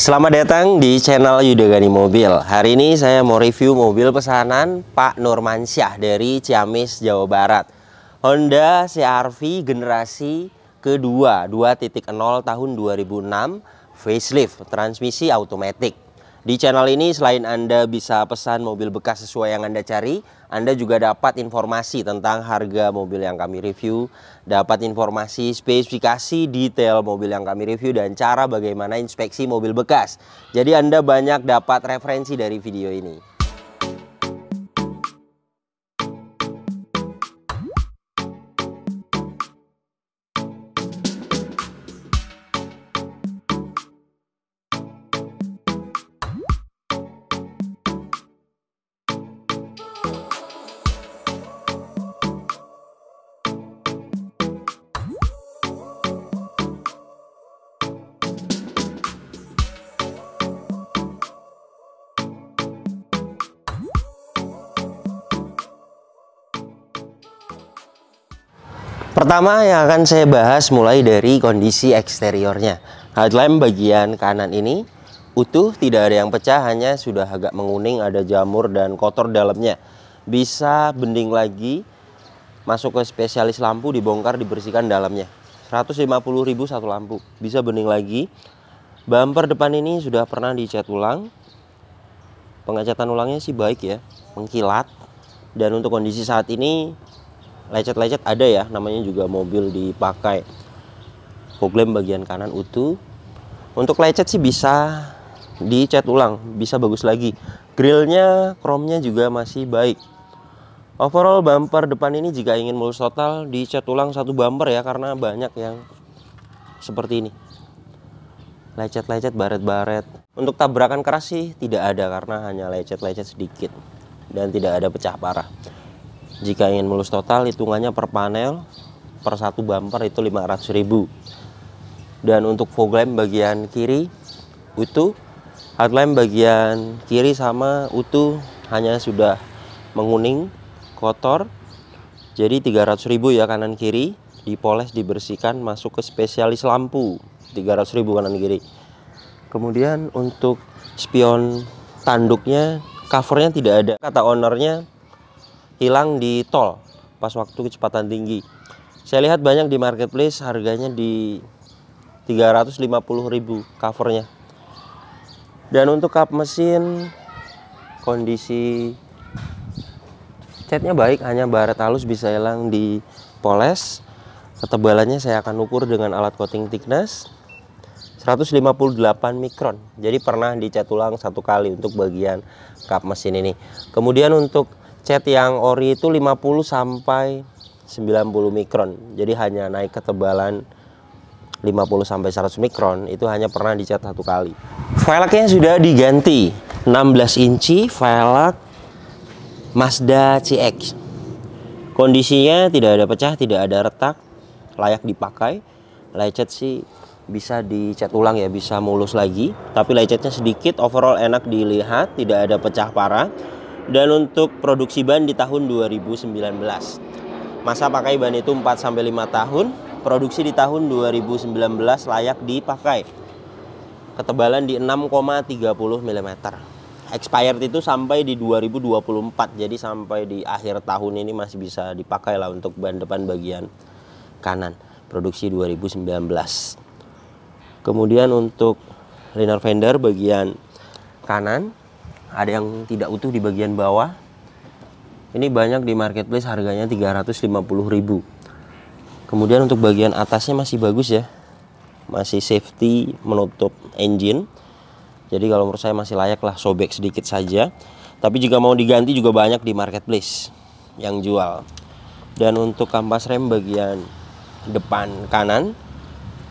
Selamat datang di channel Yudagani Mobil. Hari ini saya mau review mobil pesanan Pak Nurmansyah dari Ciamis, Jawa Barat. Honda CR-V generasi kedua 2.0 tahun 2006, facelift, transmisi automatic. Di channel ini selain Anda bisa pesan mobil bekas sesuai yang Anda cari, Anda juga dapat informasi tentang harga mobil yang kami review, dapat informasi spesifikasi detail mobil yang kami review, dan cara bagaimana inspeksi mobil bekas. Jadi Anda banyak dapat referensi dari video ini. Pertama yang akan saya bahas mulai dari kondisi eksteriornya. Headlamp bagian kanan ini utuh, tidak ada yang pecah, hanya sudah agak menguning, ada jamur dan kotor dalamnya. Bisa bending lagi, masuk ke spesialis lampu, dibongkar, dibersihkan dalamnya. 150.000 satu lampu, bisa bending lagi. Bumper depan ini sudah pernah dicat ulang. Pengecatan ulangnya sih baik ya, mengkilat. Dan untuk kondisi saat ini lecet-lecet ada ya, namanya juga mobil dipakai. Fog lamp bagian kanan utuh. Untuk lecet sih bisa dicat ulang, bisa bagus lagi. Grillnya, chrome-nya juga masih baik. Overall bumper depan ini jika ingin mulus total dicat ulang satu bumper ya, karena banyak yang seperti ini, lecet-lecet, baret-baret. Untuk tabrakan keras sih tidak ada, karena hanya lecet-lecet sedikit dan tidak ada pecah parah. Jika ingin mulus total, hitungannya per panel, per satu bumper itu 500.000. Dan untuk fog lamp bagian kiri utuh, headlamp bagian kiri sama utuh, hanya sudah menguning, kotor. Jadi 300.000 ya kanan kiri, dipoles, dibersihkan, masuk ke spesialis lampu. 300.000 kanan kiri. Kemudian untuk spion tanduknya, covernya tidak ada. Kata ownernya hilang di tol pas waktu kecepatan tinggi. Saya lihat banyak di marketplace harganya di 350.000 covernya. Dan untuk kap mesin, kondisi catnya baik, hanya baret halus, bisa hilang di poles. Ketebalannya saya akan ukur dengan alat coating thickness 158 mikron. Jadi pernah dicat ulang satu kali untuk bagian kap mesin ini. Kemudian untuk cat yang ori itu 50 sampai 90 mikron. Jadi hanya naik ketebalan 50 sampai 100 mikron, itu hanya pernah dicat satu kali. Velgnya sudah diganti, 16 inci velg Mazda CX. Kondisinya tidak ada pecah, tidak ada retak, layak dipakai. Lecet sih bisa dicat ulang ya, bisa mulus lagi, tapi lecetnya sedikit. Overall enak dilihat, tidak ada pecah parah. Dan untuk produksi ban di tahun 2019, masa pakai ban itu 4-5 tahun, produksi di tahun 2019 layak dipakai. Ketebalan di 6,30 mm. Expired itu sampai di 2024, jadi sampai di akhir tahun ini masih bisa dipakai lah untuk ban depan bagian kanan, produksi 2019. Kemudian untuk liner fender bagian kanan, ada yang tidak utuh di bagian bawah. Ini banyak di marketplace harganya 350.000. Kemudian untuk bagian atasnya masih bagus ya, masih safety menutup engine. Jadi kalau menurut saya masih layak lah, sobek sedikit saja. Tapi jika mau diganti juga banyak di marketplace yang jual. Dan untuk kampas rem bagian depan kanan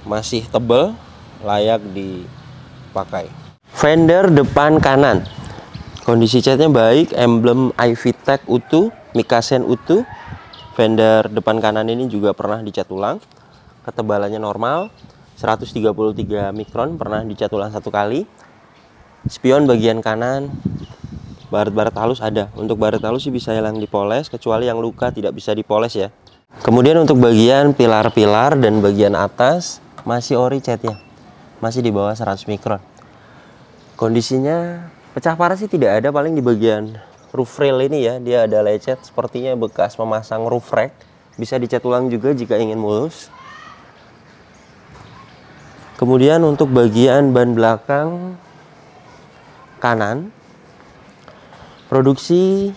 masih tebal, layak dipakai. Fender depan kanan, kondisi catnya baik, emblem iVTEC utuh, Mikasen utuh. Fender depan kanan ini juga pernah dicat ulang. Ketebalannya normal, 133 mikron, pernah dicat ulang satu kali. Spion bagian kanan, baret-baret halus ada. Untuk baret halus sih bisa hilang dipoles, kecuali yang luka tidak bisa dipoles ya. Kemudian untuk bagian pilar-pilar dan bagian atas masih ori catnya, masih di bawah 100 mikron. Kondisinya pecah parah sih tidak ada, paling di bagian roof rail ini ya, dia ada lecet sepertinya bekas memasang roof rack. Bisa dicat ulang juga jika ingin mulus. Kemudian untuk bagian ban belakang kanan, produksi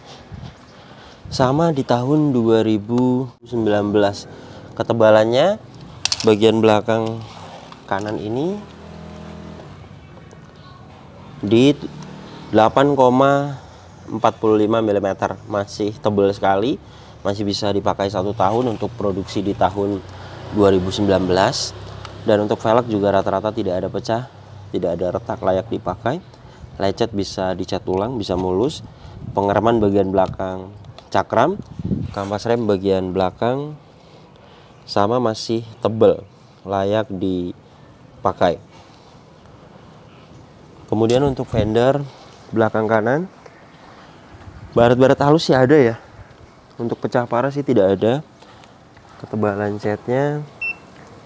sama di tahun 2019. Ketebalannya bagian belakang kanan ini di 8,45 mm, masih tebal sekali, masih bisa dipakai 1 tahun untuk produksi di tahun 2019. Dan untuk velg juga rata-rata tidak ada pecah, tidak ada retak, layak dipakai. Lecet bisa dicat ulang, bisa mulus. Pengereman bagian belakang cakram, kampas rem bagian belakang sama masih tebal, layak dipakai. Kemudian untuk fender belakang kanan, baret-baret halus sih ada ya. Untuk pecah parah sih tidak ada. Ketebalan catnya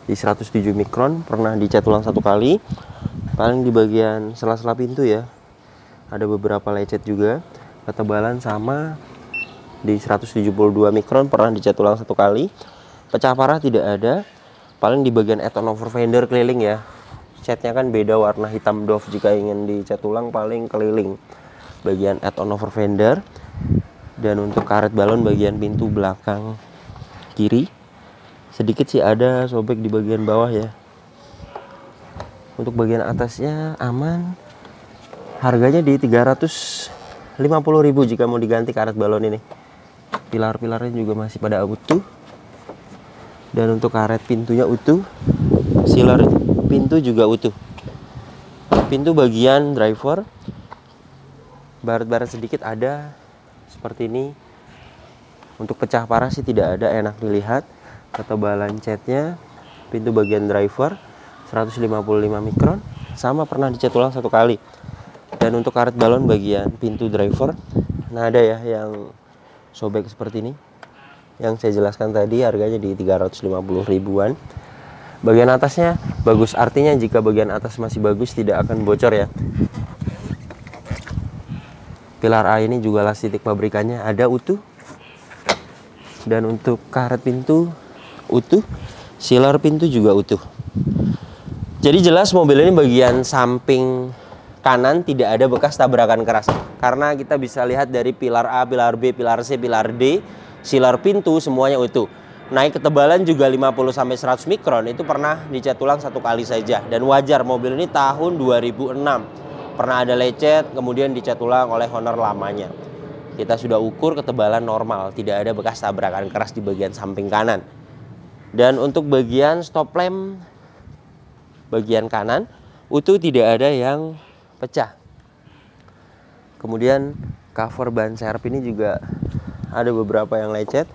di 107 mikron, pernah dicat ulang 1 kali. Paling di bagian sela-sela pintu ya, ada beberapa lecet juga. Ketebalan sama di 172 mikron, pernah dicat ulang 1 kali. Pecah parah tidak ada. Paling di bagian add on over fender keliling ya, catnya kan beda warna, hitam doff. Jika ingin dicat ulang paling keliling bagian add on over fender. Dan untuk karet balon bagian pintu belakang kiri sedikit sih ada sobek di bagian bawah ya. Untuk bagian atasnya aman. Harganya di 350.000 jika mau diganti karet balon ini. Pilar-pilarnya juga masih pada utuh. Dan untuk karet pintunya utuh. Sealer pintu juga utuh. Pintu bagian driver, baret-baret sedikit ada seperti ini. Untuk pecah parah sih tidak ada, enak dilihat. Ketebalan catnya pintu bagian driver 155 mikron, sama pernah dicat ulang 1 kali. Dan untuk karet balon bagian pintu driver, nah ada ya yang sobek seperti ini, yang saya jelaskan tadi, harganya di 350 ribuan. Bagian atasnya bagus, artinya jika bagian atas masih bagus tidak akan bocor ya. Pilar A ini juga las titik pabrikannya ada utuh. Dan untuk karet pintu utuh, sealer pintu juga utuh. Jadi jelas mobil ini bagian samping kanan tidak ada bekas tabrakan keras. Karena kita bisa lihat dari pilar A, pilar B, pilar C, pilar D, sealer pintu semuanya utuh. Naik ketebalan juga 50-100 mikron, itu pernah dicat ulang 1 kali saja. Dan wajar, mobil ini tahun 2006. Pernah ada lecet, kemudian dicat ulang oleh owner lamanya. Kita sudah ukur ketebalan normal, tidak ada bekas tabrakan keras di bagian samping kanan. Dan untuk bagian stop lamp bagian kanan utuh, tidak ada yang pecah. Kemudian cover ban serep ini juga ada beberapa yang lecet.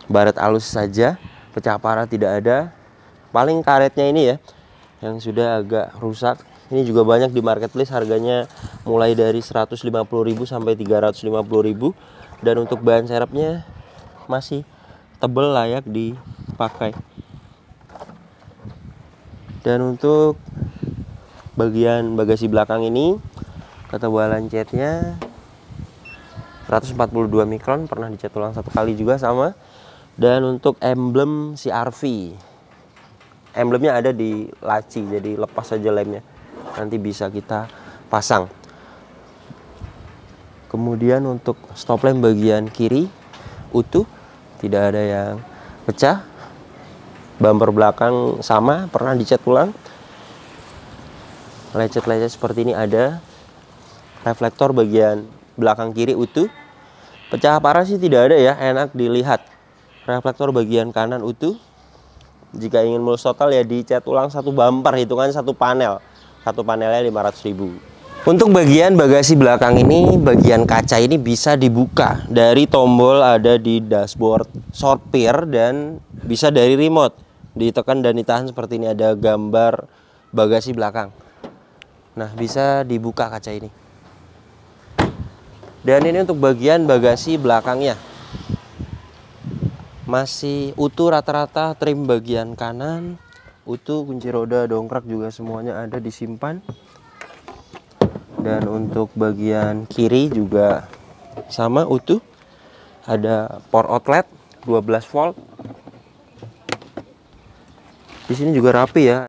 Baret halus saja, pecah parah tidak ada. Paling karetnya ini ya yang sudah agak rusak. Ini juga banyak di marketplace, harganya mulai dari 150.000 sampai 350.000. Dan untuk bahan serepnya masih tebal, layak dipakai. Dan untuk bagian bagasi belakang ini, ketebalan catnya 142 mikron, pernah dicat ulang 1 kali juga sama. Dan untuk emblem CR-V, emblemnya ada di laci, jadi lepas saja lemnya, nanti bisa kita pasang. Kemudian untuk stop lamp bagian kiri utuh, tidak ada yang pecah. Bumper belakang sama, pernah dicat ulang. Lecet-lecet seperti ini ada. Reflektor bagian belakang kiri utuh. Pecah parah sih tidak ada ya, enak dilihat. Reflektor bagian kanan utuh. Jika ingin mulus total ya dicat ulang 1 bumper, hitungan 1 panel. 1 panelnya 500.000. Untuk bagian bagasi belakang ini, bagian kaca ini bisa dibuka. Dari tombol ada di dashboard sopir dan bisa dari remote. Ditekan dan ditahan seperti ini, ada gambar bagasi belakang. Nah, bisa dibuka kaca ini. Dan ini untuk bagian bagasi belakangnya. Masih utuh rata-rata, trim bagian kanan utuh, kunci roda, dongkrak juga semuanya ada disimpan. Dan untuk bagian kiri juga sama utuh. Ada power outlet 12 volt. Di sini juga rapi ya.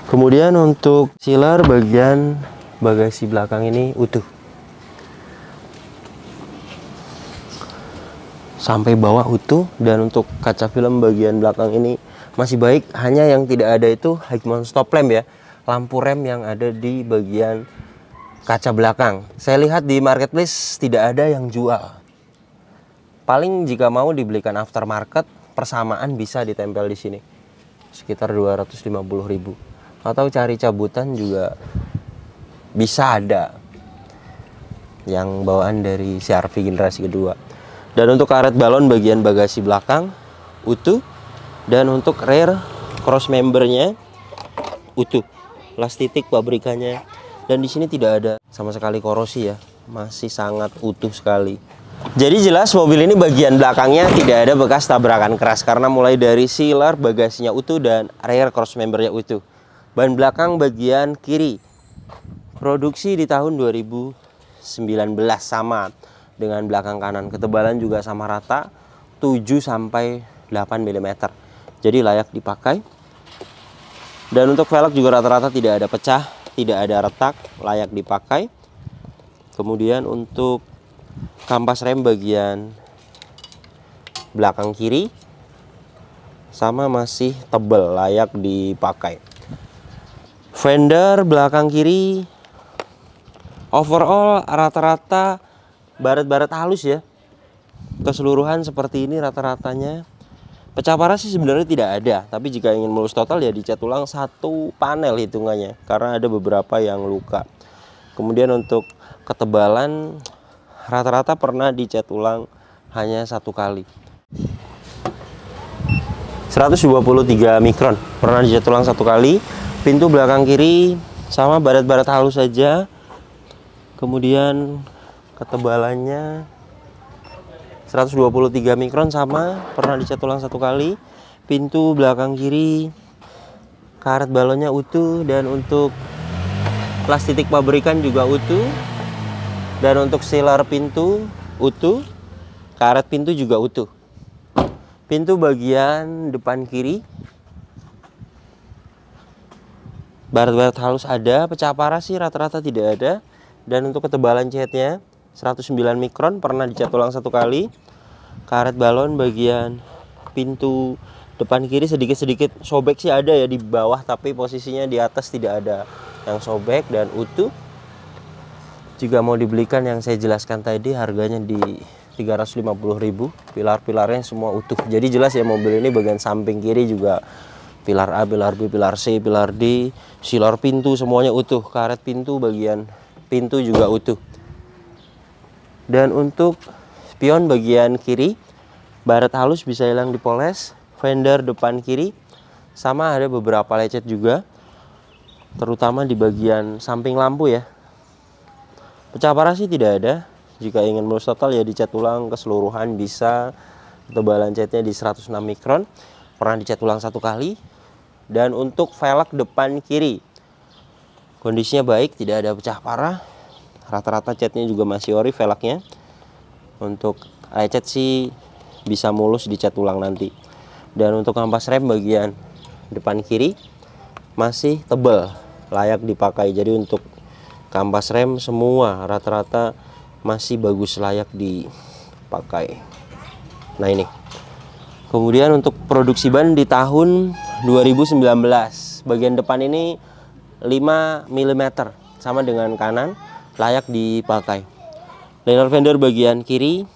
Kemudian untuk sealer bagian bagasi belakang ini utuh. Sampai bawah utuh, dan untuk kaca film bagian belakang ini masih baik. Hanya yang tidak ada itu high mount stop lamp ya. Lampu rem yang ada di bagian kaca belakang. Saya lihat di marketplace tidak ada yang jual. Paling jika mau dibelikan aftermarket, persamaan bisa ditempel di sini. Sekitar 250.000. Atau cari cabutan juga bisa ada yang bawaan dari CR-V generasi kedua. Dan untuk karet balon bagian bagasi belakang utuh, dan untuk rear cross membernya utuh, las titik pabrikannya. Dan di sini tidak ada sama sekali korosi ya, masih sangat utuh sekali. Jadi jelas mobil ini bagian belakangnya tidak ada bekas tabrakan keras, karena mulai dari sealer bagasinya utuh dan rear cross membernya utuh. Ban belakang bagian kiri produksi di tahun 2019 sama dengan belakang kanan. Ketebalan juga sama rata 7 sampai 8 mm. Jadi layak dipakai. Dan untuk velg juga rata-rata tidak ada pecah, tidak ada retak, layak dipakai. Kemudian untuk kampas rem bagian belakang kiri sama masih tebal, layak dipakai. Fender belakang kiri overall rata-rata baret-baret halus ya. Keseluruhan seperti ini rata-ratanya. Pecah parah sih sebenarnya tidak ada, tapi jika ingin mulus total ya dicat ulang satu panel hitungannya, karena ada beberapa yang luka. Kemudian untuk ketebalan rata-rata pernah dicat ulang hanya satu kali. 123 mikron pernah dicat ulang satu kali. Pintu belakang kiri sama baret-baret halus saja. Kemudian ketebalannya 123 mikron sama pernah dicat ulang satu kali. Pintu belakang kiri karet balonnya utuh, dan untuk las titik pabrikan juga utuh. Dan untuk sealer pintu utuh, karet pintu juga utuh. Pintu bagian depan kiri baret-baret halus ada, pecah parah sih rata-rata tidak ada. Dan untuk ketebalan catnya 109 mikron pernah dicat ulang satu kali. Karet balon bagian pintu depan kiri sedikit-sedikit sobek sih ada ya di bawah, tapi posisinya di atas tidak ada yang sobek dan utuh. Jika mau dibelikan yang saya jelaskan tadi harganya di 350.000. Pilar-pilarnya semua utuh. Jadi jelas ya mobil ini bagian samping kiri juga pilar A, pilar B, pilar C, pilar D, sealer pintu semuanya utuh. Karet pintu bagian pintu juga utuh. Dan untuk spion bagian kiri baret halus bisa hilang dipoles. Fender depan kiri sama ada beberapa lecet juga, terutama di bagian samping lampu ya. Pecah parah sih tidak ada. Jika ingin mulus total ya dicat ulang keseluruhan bisa. Ketebalan catnya di 106 mikron pernah dicat ulang satu kali. Dan untuk velg depan kiri kondisinya baik, tidak ada pecah parah. Rata-rata catnya juga masih ori velgnya. Untuk lecet sih bisa mulus dicat ulang nanti. Dan untuk kampas rem bagian depan kiri masih tebal, layak dipakai. Jadi untuk kampas rem semua rata-rata masih bagus, layak dipakai. Nah ini. Kemudian untuk produksi ban di tahun 2019 bagian depan ini 5 mm sama dengan kanan, layak dipakai. Liner fender bagian kiri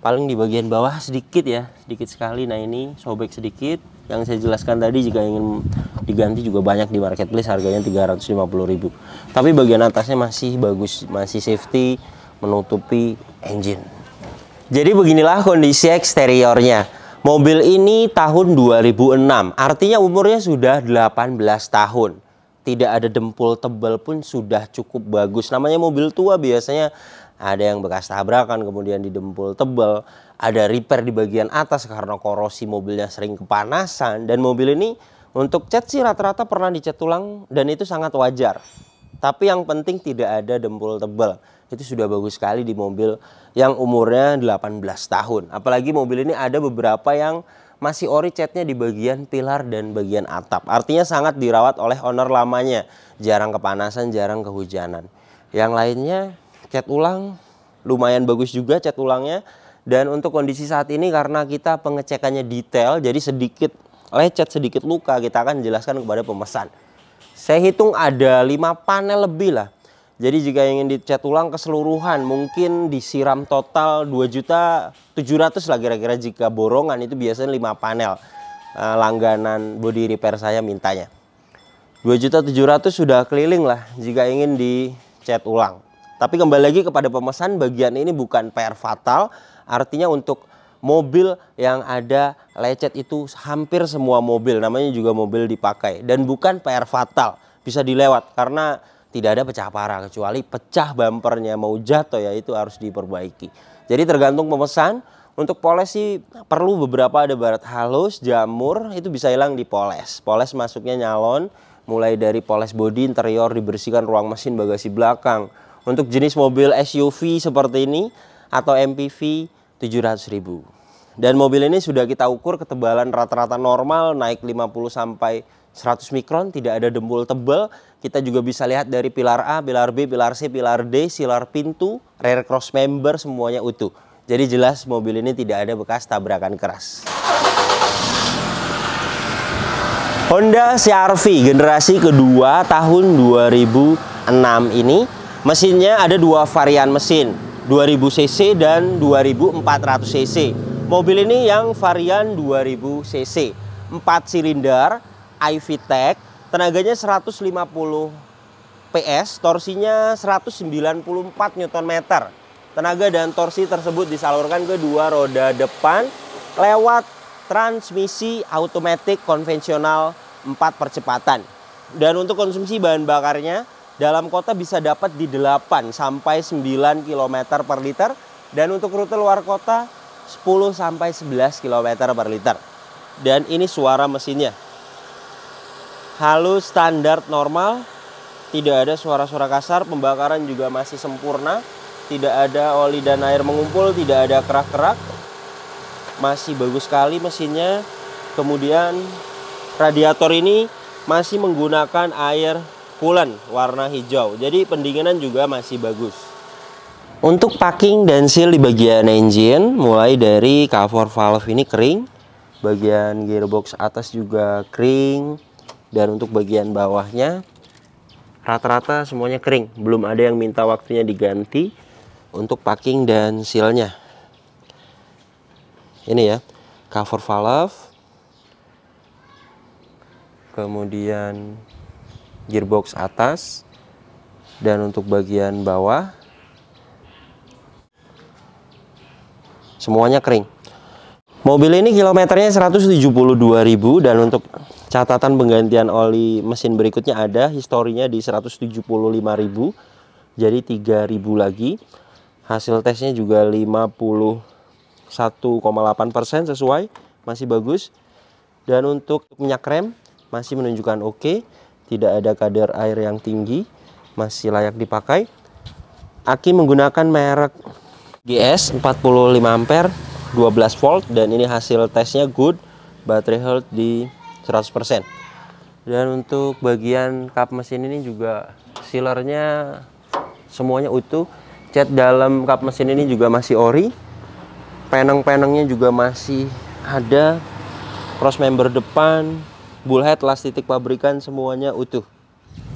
paling di bagian bawah sedikit ya, sedikit sekali. Nah ini sobek sedikit. Yang saya jelaskan tadi jika ingin diganti juga banyak di marketplace, harganya 350.000. Tapi bagian atasnya masih bagus, masih safety, menutupi engine. Jadi beginilah kondisi eksteriornya. Mobil ini tahun 2006, artinya umurnya sudah 18 tahun. Tidak ada dempul tebal pun sudah cukup bagus. Namanya mobil tua biasanya ada yang bekas tabrakan, kemudian di dempul tebal, ada repair di bagian atas karena korosi mobilnya sering kepanasan. Dan mobil ini Untuk cat sih rata-rata pernah dicat ulang dan itu sangat wajar. Tapi yang penting tidak ada dempul tebal. Itu sudah bagus sekali di mobil yang umurnya 18 tahun. Apalagi mobil ini ada beberapa yang masih ori catnya di bagian pilar dan bagian atap. Artinya sangat dirawat oleh owner lamanya. Jarang kepanasan, jarang kehujanan. Yang lainnya cat ulang lumayan bagus juga cat ulangnya. Dan untuk kondisi saat ini karena kita pengecekannya detail, jadi sedikit lecet, sedikit luka, kita akan jelaskan kepada pemesan. Saya hitung ada 5 panel lebih lah. Jadi jika ingin dicat ulang keseluruhan mungkin disiram total 2.700.000 lah kira-kira jika borongan itu biasanya 5 panel. Langganan body repair saya mintanya. 2.700.000 sudah keliling lah jika ingin dicat ulang. Tapi kembali lagi kepada pemesan, bagian ini bukan PR fatal, artinya untuk mobil yang ada lecet itu hampir semua mobil, namanya juga mobil dipakai. Dan bukan PR fatal, bisa dilewat karena tidak ada pecah parah. Kecuali pecah bumpernya mau jatuh ya itu harus diperbaiki. Jadi tergantung pemesan, untuk poles sih perlu beberapa, ada baret halus, jamur, itu bisa hilang dipoles. Poles masuknya nyalon, mulai dari poles bodi, interior, dibersihkan ruang mesin, bagasi belakang. Untuk jenis mobil SUV seperti ini atau MPV 700.000. Dan mobil ini sudah kita ukur ketebalan rata-rata normal naik 50 sampai 100 mikron, tidak ada dempul tebal. Kita juga bisa lihat dari pilar A, pilar B, pilar C, pilar D, silar pintu, rear cross member semuanya utuh. Jadi jelas mobil ini tidak ada bekas tabrakan keras. Honda CR-V generasi kedua tahun 2006 ini mesinnya ada 2 varian mesin, 2000 cc dan 2400 cc. Mobil ini yang varian 2000 cc, 4 silinder, iVTEC, tenaganya 150 PS, torsinya 194 Nm. Tenaga dan torsi tersebut disalurkan ke 2 roda depan lewat transmisi automatic konvensional 4 percepatan. Dan untuk konsumsi bahan bakarnya dalam kota bisa dapat di 8 sampai 9 km per liter. Dan untuk rute luar kota 10 sampai 11 km per liter. Dan ini suara mesinnya. Halus, standar, normal. Tidak ada suara-suara kasar. Pembakaran juga masih sempurna. Tidak ada oli dan air mengumpul. Tidak ada kerak-kerak. Masih bagus sekali mesinnya. Kemudian radiator ini masih menggunakan air coolant warna hijau, jadi pendinginan juga masih bagus. Untuk packing dan seal di bagian engine, mulai dari cover valve ini kering, bagian gearbox atas juga kering, dan untuk bagian bawahnya rata-rata semuanya kering, belum ada yang minta waktunya diganti. Untuk packing dan sealnya ini ya, cover valve, kemudian gearbox atas, dan untuk bagian bawah semuanya kering. Mobil ini kilometernya 172.000 dan untuk catatan penggantian oli mesin berikutnya ada historinya di 175.000, jadi 3.000 lagi. Hasil tesnya juga 51,8% sesuai, masih bagus. Dan untuk minyak rem masih menunjukkan oke. Tidak ada kadar air yang tinggi, masih layak dipakai. Aki menggunakan merek GS 45 ampere 12 volt dan ini hasil tesnya good, baterai health di 100%. Dan untuk bagian kap mesin ini juga sealernya semuanya utuh. Cat dalam kap mesin ini juga masih ori. Peneng-penengnya juga masih ada. Cross member depan, bullhead, las titik pabrikan semuanya utuh.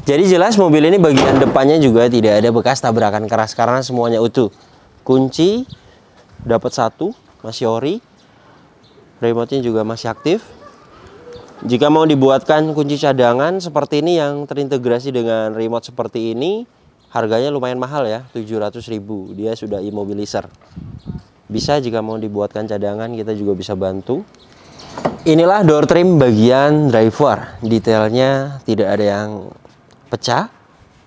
Jadi jelas mobil ini bagian depannya juga tidak ada bekas tabrakan keras karena semuanya utuh. Kunci dapat 1, masih ori. Remote-nya juga masih aktif. Jika mau dibuatkan kunci cadangan seperti ini yang terintegrasi dengan remote seperti ini, harganya lumayan mahal ya, 700.000. Dia sudah immobilizer. Bisa jika mau dibuatkan cadangan, kita juga bisa bantu. Inilah door trim bagian driver. Detailnya tidak ada yang pecah.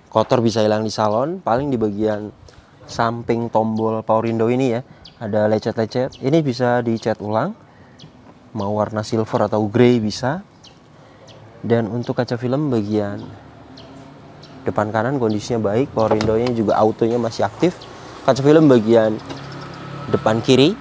Kotor bisa hilang di salon. Paling di bagian samping tombol power window ini ya, ada lecet-lecet. Ini bisa dicat ulang. Mau warna silver atau grey bisa. Dan untuk kaca film bagian depan kanan kondisinya baik, power window-nya juga autonya masih aktif. Kaca film bagian depan kiri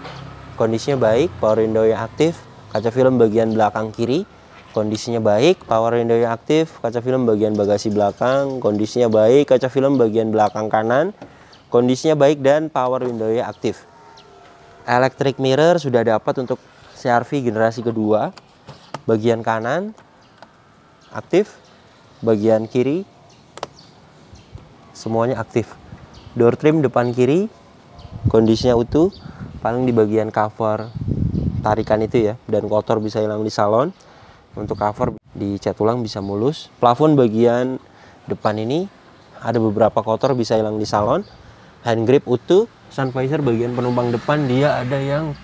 kondisinya baik, power window-nya aktif. Kaca film bagian belakang kiri kondisinya baik, power window-nya aktif. Kaca film bagian bagasi belakang kondisinya baik, kaca film bagian belakang kanan kondisinya baik dan power window-nya aktif. Electric mirror sudah dapat untuk CR-V generasi kedua. Bagian kanan aktif, bagian kiri semuanya aktif. Door trim depan kiri kondisinya utuh, paling di bagian cover tarikan itu ya, dan kotor bisa hilang di salon. Untuk cover dicat ulang bisa mulus. Plafon bagian depan ini ada beberapa kotor bisa hilang di salon. Hand grip utuh. Sun visor bagian penumpang depan dia ada yang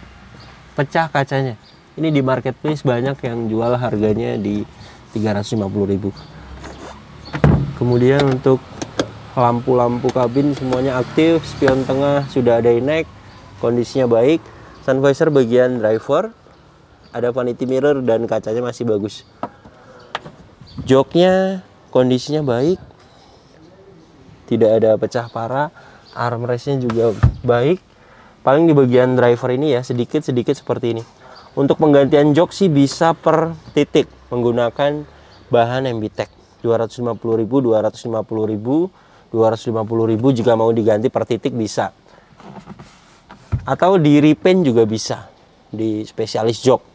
pecah kacanya. Ini di marketplace banyak yang jual harganya di 350.000. Kemudian untuk lampu-lampu kabin semuanya aktif. Spion tengah sudah ada inek, kondisinya baik. Sun visor bagian driver ada vanity mirror dan kacanya masih bagus. Joknya kondisinya baik, tidak ada pecah parah. Armrestnya juga baik. Paling di bagian driver ini ya sedikit-sedikit seperti ini. Untuk penggantian jok sih bisa per titik menggunakan bahan MBTEK. 250.000, 250.000, 250.000 jika mau diganti per titik bisa. Atau di repaint juga bisa di spesialis jok.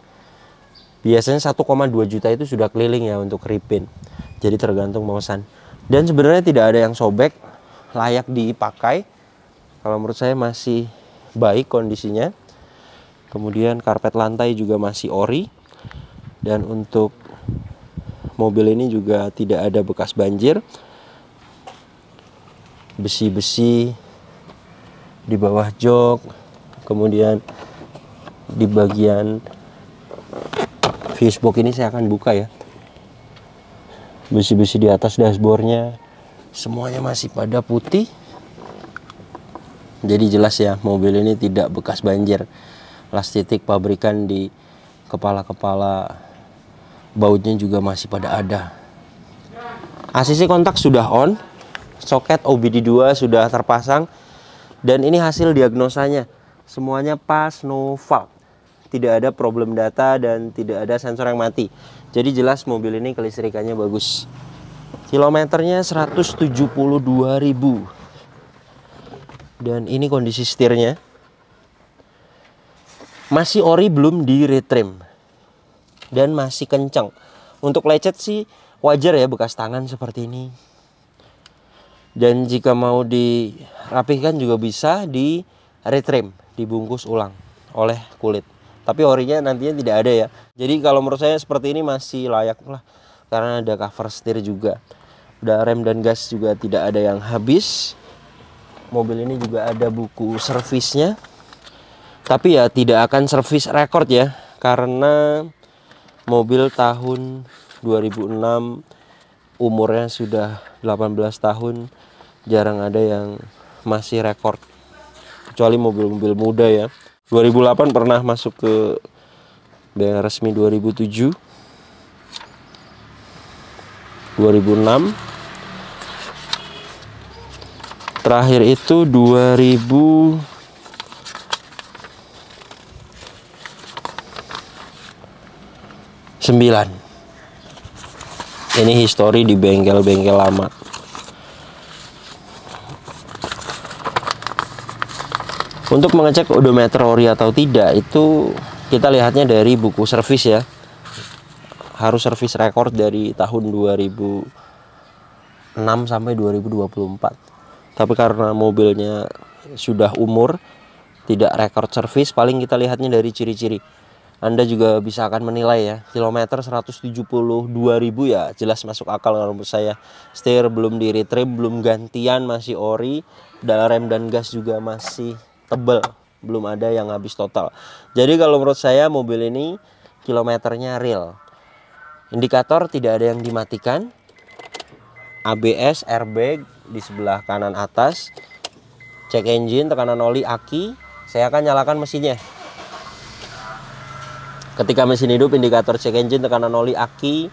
Biasanya 1,2 juta itu sudah keliling ya untuk repaint. Jadi tergantung mausan. Dan sebenarnya tidak ada yang sobek, layak dipakai. Kalau menurut saya masih baik kondisinya. Kemudian karpet lantai juga masih ori. Dan untuk mobil ini juga tidak ada bekas banjir. Besi-besi di bawah jok. Kemudian di bagian fusebox ini saya akan buka ya. Besi-besi di atas dashboardnya semuanya masih pada putih. Jadi jelas ya mobil ini tidak bekas banjir. Las titik pabrikan di kepala-kepala bautnya juga masih pada ada. ACC kontak sudah on. Soket OBD2 sudah terpasang. Dan ini hasil diagnosanya. Semuanya pas, no fault. Tidak ada problem data dan tidak ada sensor yang mati. Jadi jelas mobil ini kelistrikannya bagus. Kilometernya 172.000. Dan ini kondisi setirnya. Masih ori, belum di retrim. Dan masih kencang. Untuk lecet sih wajar ya bekas tangan seperti ini. Dan jika mau dirapihkan juga bisa di retrim, dibungkus ulang oleh kulit. Tapi orinya nantinya tidak ada ya. Jadi kalau menurut saya seperti ini masih layak lah. Karena ada cover setir juga. Udah rem dan gas juga tidak ada yang habis. Mobil ini juga ada buku servisnya. Tapi ya tidak akan servis rekord ya. Karena mobil tahun 2006, umurnya sudah 18 tahun. Jarang ada yang masih rekord. Kecuali mobil-mobil muda ya. 2008 pernah masuk ke bea resmi 2007. 2006. Terakhir itu 2009. Ini histori di bengkel-bengkel lama. Untuk mengecek odometer ori atau tidak itu kita lihatnya dari buku servis ya. Harus servis rekor dari tahun 2006 sampai 2024. Tapi karena mobilnya sudah umur, tidak rekor servis, paling kita lihatnya dari ciri-ciri. Anda juga bisa akan menilai ya. Kilometer 172.000 ya jelas masuk akal kalau menurut saya. Setir belum di retrim, belum gantian, masih ori. Dan rem dan gas juga masih tebal, belum ada yang habis total. Jadi kalau menurut saya mobil ini kilometernya real. Indikator tidak ada yang dimatikan. ABS, airbag di sebelah kanan atas. Cek engine, tekanan oli, aki. Saya akan nyalakan mesinnya. Ketika mesin hidup, indikator cek engine, tekanan oli, aki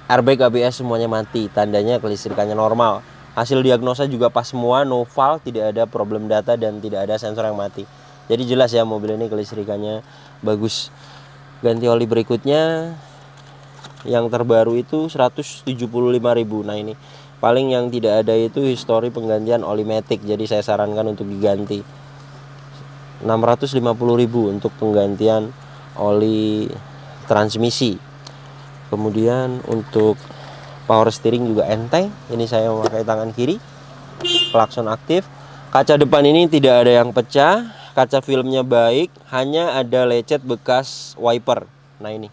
Airbag, ABS semuanya mati, tandanya kelistrikannya normal. Hasil diagnosa juga pas semua, no fault, tidak ada problem data dan tidak ada sensor yang mati. Jadi jelas ya mobil ini kelistrikannya bagus. Ganti oli berikutnya yang terbaru itu 175.000. Nah ini paling yang tidak ada itu histori penggantian oli matic, jadi saya sarankan untuk diganti. 650.000 untuk penggantian oli transmisi. Kemudian untuk power steering juga enteng, ini saya memakai tangan kiri. Klakson aktif. Kaca depan ini tidak ada yang pecah, kaca filmnya baik, hanya ada lecet bekas wiper. Nah ini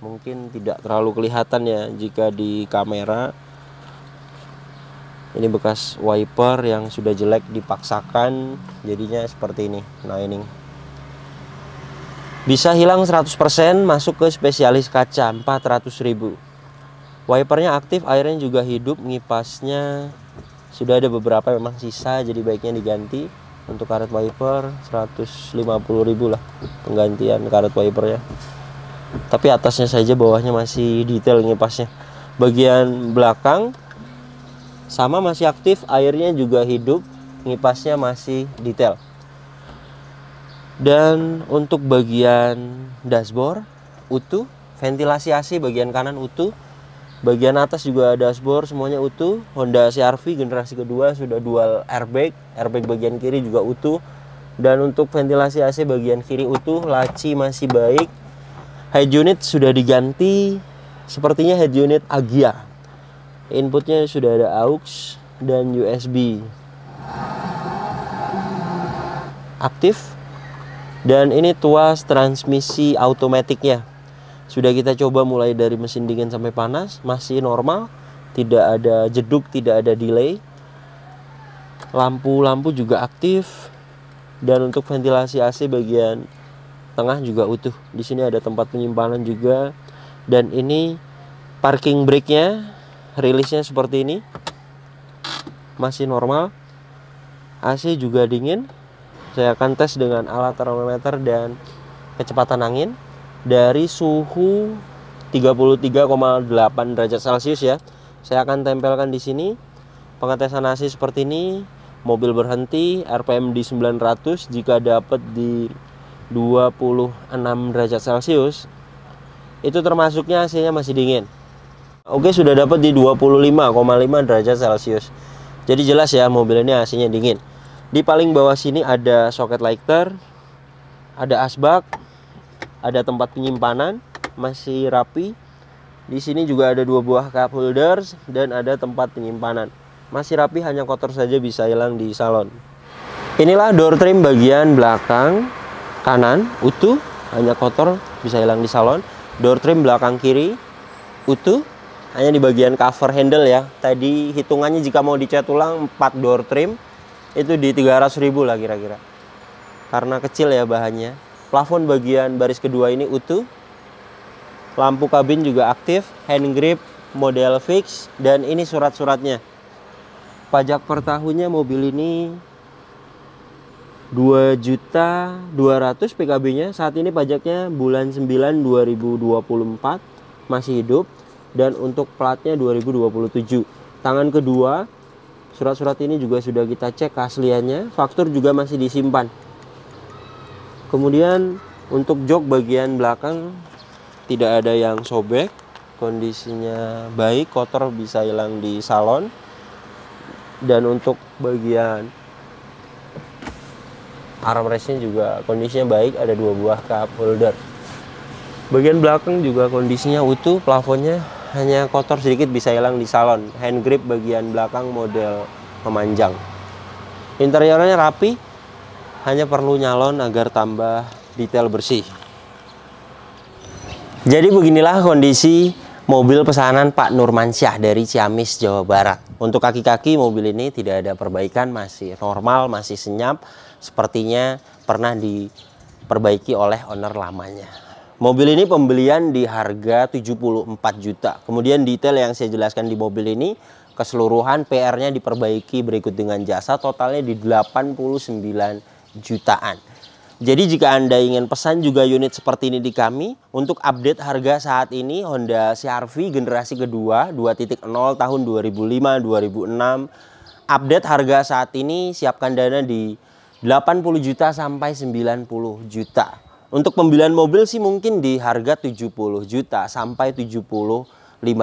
mungkin tidak terlalu kelihatan ya jika di kamera. Ini bekas wiper yang sudah jelek dipaksakan, jadinya seperti ini. Nah ini bisa hilang 100%, masuk ke spesialis kaca 400.000. Wipernya aktif, airnya juga hidup, ngipasnya sudah ada beberapa memang sisa, jadi baiknya diganti. Untuk karet wiper 150.000 lah penggantian karet wipernya. Tapi atasnya saja, bawahnya masih detail ngipasnya. Bagian belakang sama masih aktif, airnya juga hidup, ngipasnya masih detail. Dan untuk bagian dashboard utuh, ventilasi AC bagian kanan utuh, bagian atas juga dashboard semuanya utuh. Honda CR-V generasi kedua sudah dual airbag, airbag bagian kiri juga utuh. Dan untuk ventilasi AC bagian kiri utuh, laci masih baik. Head unit sudah diganti, sepertinya head unit Agia. Inputnya sudah ada AUX dan USB. Aktif. Dan ini tuas transmisi automatiknya. Sudah kita coba mulai dari mesin dingin sampai panas, masih normal, tidak ada jeduk, tidak ada delay. Lampu-lampu juga aktif. Dan untuk ventilasi AC bagian tengah juga utuh. Di sini ada tempat penyimpanan juga. Dan ini parking brake-nya, rilisnya seperti ini. Masih normal. AC juga dingin. Saya akan tes dengan alat termometer dan kecepatan angin dari suhu 33,8 derajat Celcius ya. Saya akan tempelkan di sini. Pengetesan AC seperti ini. Mobil berhenti, RPM di 900. Jika dapat di 26 derajat Celcius, itu termasuknya AC-nya masih dingin. Oke, sudah dapat di 25,5 derajat Celcius. Jadi jelas ya mobil ini AC-nya dingin. Di paling bawah sini ada soket lighter, ada asbak, ada tempat penyimpanan, masih rapi. Di sini juga ada 2 buah cup holders dan ada tempat penyimpanan. Masih rapi, hanya kotor saja bisa hilang di salon. Inilah door trim bagian belakang kanan utuh, hanya kotor bisa hilang di salon. Door trim belakang kiri utuh, hanya di bagian cover handle ya. Tadi hitungannya jika mau dicat ulang 4 door trim itu di 300.000 lah kira-kira, karena kecil ya bahannya. Plafon bagian baris kedua ini utuh. Lampu kabin juga aktif, hand grip model fix, dan ini surat-suratnya. Pajak per tahunnya mobil ini 2.200.000 PKB-nya. Saat ini pajaknya bulan 9 2024 masih hidup, dan untuk platnya 2027. Tangan kedua, surat-surat ini juga sudah kita cek keasliannya, faktur juga masih disimpan. Kemudian untuk jok bagian belakang tidak ada yang sobek, kondisinya baik, kotor bisa hilang di salon. Dan untuk bagian armrestnya juga kondisinya baik, ada 2 buah cup holder. Bagian belakang juga kondisinya utuh, plafonnya hanya kotor sedikit bisa hilang di salon. Hand grip bagian belakang model memanjang. Interiornya rapi, hanya perlu nyalon agar tambah detail bersih. Jadi beginilah kondisi mobil pesanan Pak Nurmansyah dari Ciamis, Jawa Barat. Untuk kaki-kaki mobil ini tidak ada perbaikan, masih normal, masih senyap. Sepertinya pernah diperbaiki oleh owner lamanya. Mobil ini pembelian di harga 74 juta. Kemudian detail yang saya jelaskan di mobil ini, keseluruhan PR-nya diperbaiki berikut dengan jasa, totalnya di 89 jutaan. Jadi jika Anda ingin pesan juga unit seperti ini di kami, untuk update harga saat ini Honda CR-V generasi kedua 2.0 tahun 2005-2006. Update harga saat ini siapkan dana di 80 juta sampai 90 juta. Untuk pembelian mobil sih mungkin di harga 70 juta sampai 75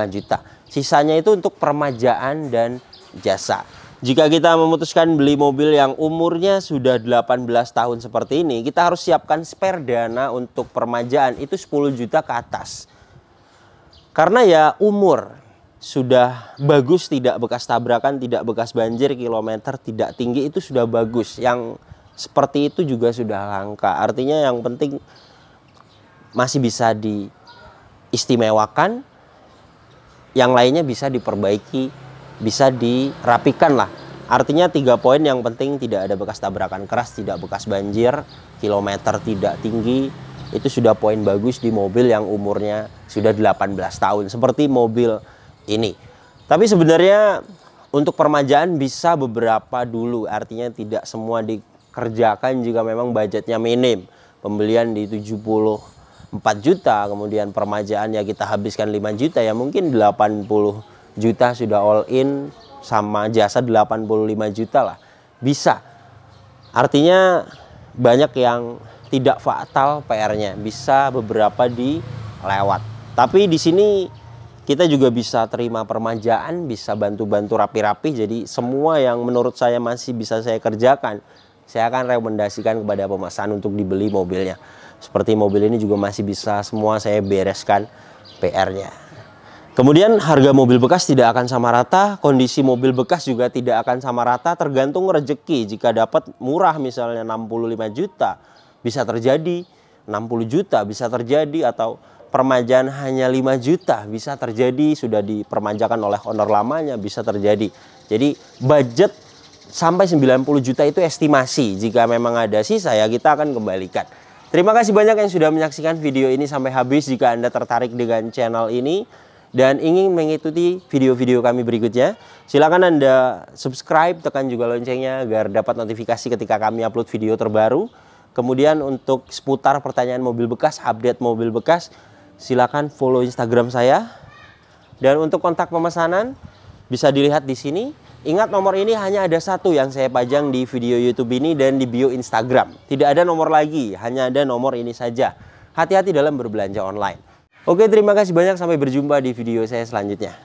juta. Sisanya itu untuk permajaan dan jasa. Jika kita memutuskan beli mobil yang umurnya sudah 18 tahun seperti ini, kita harus siapkan spare dana untuk permajaan itu 10 juta ke atas. Karena ya umur sudah bagus, tidak bekas tabrakan, tidak bekas banjir, kilometer tidak tinggi, itu sudah bagus. Yang seperti itu juga sudah langka. Artinya yang penting masih bisa diistimewakan, yang lainnya bisa diperbaiki, bisa dirapikan lah. Artinya 3 poin yang penting: tidak ada bekas tabrakan keras, tidak bekas banjir, kilometer tidak tinggi. Itu sudah poin bagus di mobil yang umurnya sudah 18 tahun seperti mobil ini. Tapi sebenarnya untuk permajaan bisa beberapa dulu, artinya tidak semua dikerjakan jika memang budgetnya minim. Pembelian di 74 juta, kemudian permajaan ya kita habiskan 5 juta, ya mungkin 80 juta sudah all in sama jasa 85 juta lah. Bisa. Artinya banyak yang tidak fatal PR-nya, bisa beberapa dilewat. Tapi di sini kita juga bisa terima permajaan, bisa bantu-bantu rapi-rapi. Jadi semua yang menurut saya masih bisa saya kerjakan, saya akan rekomendasikan kepada pemesan untuk dibeli mobilnya. Seperti mobil ini juga masih bisa semua saya bereskan PR-nya. Kemudian harga mobil bekas tidak akan sama rata, kondisi mobil bekas juga tidak akan sama rata, tergantung rezeki. Jika dapat murah misalnya 65 juta, bisa terjadi 60 juta, bisa terjadi, atau permajaan hanya 5 juta, bisa terjadi, sudah dipermajakan oleh owner lamanya, bisa terjadi. Jadi budget sampai 90 juta itu estimasi, jika memang ada sisa ya kita akan kembalikan. Terima kasih banyak yang sudah menyaksikan video ini sampai habis. Jika Anda tertarik dengan channel ini dan ingin mengikuti video-video kami berikutnya, silakan Anda subscribe, tekan juga loncengnya agar dapat notifikasi ketika kami upload video terbaru. Kemudian untuk seputar pertanyaan mobil bekas, update mobil bekas, silakan follow Instagram saya. Dan untuk kontak pemesanan bisa dilihat di sini. Ingat, nomor ini hanya ada satu yang saya pajang di video YouTube ini dan di bio Instagram. Tidak ada nomor lagi, hanya ada nomor ini saja. Hati-hati dalam berbelanja online. Oke, terima kasih banyak. Sampai berjumpa di video saya selanjutnya.